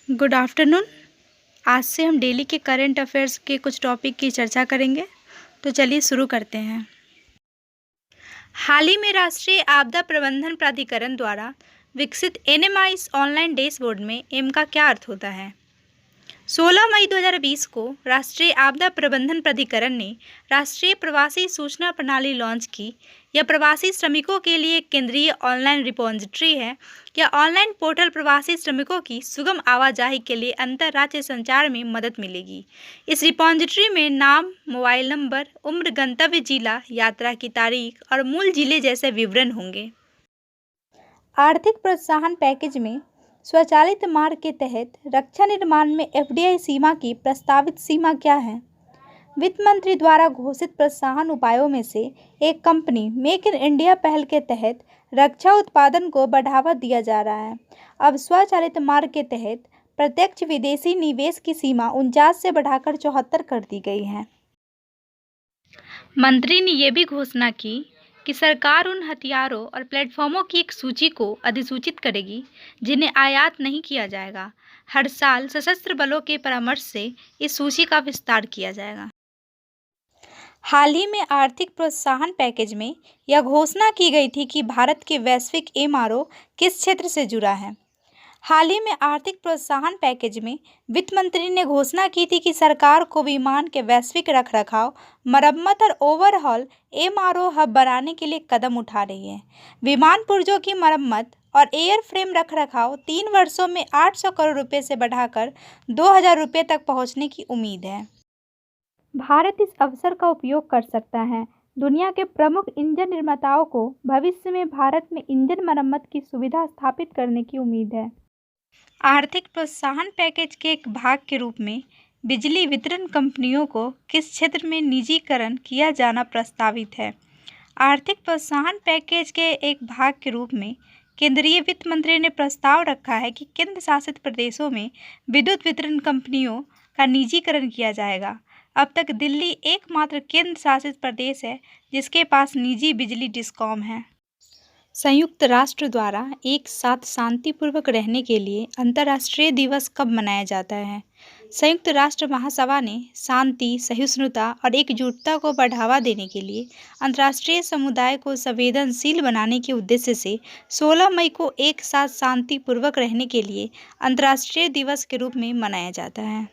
Good afternoon. आज से हम डेली के करंट अफेयर्स के कुछ टॉपिक की चर्चा करेंगे। तो चलिए शुरू करते हैं। हाल ही में राष्ट्रीय आपदा प्रबंधन प्राधिकरण द्वारा विकसित एनएमआईएस ऑनलाइन डैशबोर्ड में एम का क्या अर्थ होता है। 16 मई 2020 को राष्ट्रीय आपदा प्रबंधन प्राधिकरण ने राष्ट्रीय प्रवासी सूचना प्रणाली लॉन्च की। यह प्रवासी श्रमिकों के लिए एक केंद्रीय ऑनलाइन रिपोजिटरी है। यह ऑनलाइन पोर्टल प्रवासी श्रमिकों की सुगम आवाजाही के लिए अंतर्राज्यीय संचार में मदद मिलेगी। इस रिपोजिटरी में नाम, मोबाइल नंबर, उम्र, गंतव्य जिला, यात्रा की तारीख और मूल जिले जैसे विवरण होंगे। आर्थिक प्रोत्साहन पैकेज में स्वचालित मार्ग के तहत रक्षा निर्माण में एफडीआई सीमा की प्रस्तावित सीमा क्या है। वित्त मंत्री द्वारा घोषित प्रोत्साहन उपायों में से एक कंपनी मेक इन इंडिया पहल के तहत रक्षा उत्पादन को बढ़ावा दिया जा रहा है। अब स्वचालित मार्ग के तहत प्रत्यक्ष विदेशी निवेश की सीमा 49 से बढ़ाकर 74 कर दी गई है। मंत्री ने यह भी घोषणा की कि सरकार उन हथियारों और प्लेटफॉर्मों की एक सूची को अधिसूचित करेगी जिन्हें आयात नहीं किया जाएगा। हर साल सशस्त्र बलों के परामर्श से इस सूची का विस्तार किया जाएगा। हाल ही में आर्थिक प्रोत्साहन पैकेज में यह घोषणा की गई थी कि भारत के वैश्विक एमआरओ किस क्षेत्र से जुड़ा है। हाल ही में आर्थिक प्रोत्साहन पैकेज में वित्त मंत्री ने घोषणा की थी कि सरकार को विमान के वैश्विक रखरखाव, मरम्मत और ओवरहॉल एमआरओ हब बनाने के लिए कदम उठा रही है। विमान पुर्जों की मरम्मत और एयरफ्रेम रखरखाव 3 वर्षों में 800 करोड़ रुपये से बढ़ाकर 2000 रुपये तक पहुंचने की उम्मीद है। भारत इस अवसर का उपयोग कर सकता है। दुनिया के प्रमुख इंजन निर्माताओं को भविष्य में भारत में इंजन मरम्मत की सुविधा स्थापित करने की उम्मीद है। आर्थिक प्रोत्साहन पैकेज के एक भाग के रूप में बिजली वितरण कंपनियों को किस क्षेत्र में निजीकरण किया जाना प्रस्तावित है। आर्थिक प्रोत्साहन पैकेज के एक भाग के रूप में केंद्रीय वित्त मंत्री ने प्रस्ताव रखा है कि केंद्र शासित प्रदेशों में विद्युत वितरण कंपनियों का निजीकरण किया जाएगा। अब तक दिल्ली एकमात्र केंद्र शासित प्रदेश है जिसके पास निजी बिजली डिस्कॉम है। संयुक्त राष्ट्र द्वारा एक साथ शांतिपूर्वक रहने के लिए अंतर्राष्ट्रीय दिवस कब मनाया जाता है। संयुक्त राष्ट्र महासभा ने शांति, सहिष्णुता और एकजुटता को बढ़ावा देने के लिए अंतर्राष्ट्रीय समुदाय को संवेदनशील बनाने के उद्देश्य से 16 मई को एक साथ शांतिपूर्वक रहने के लिए अंतर्राष्ट्रीय दिवस के रूप में मनाया जाता है।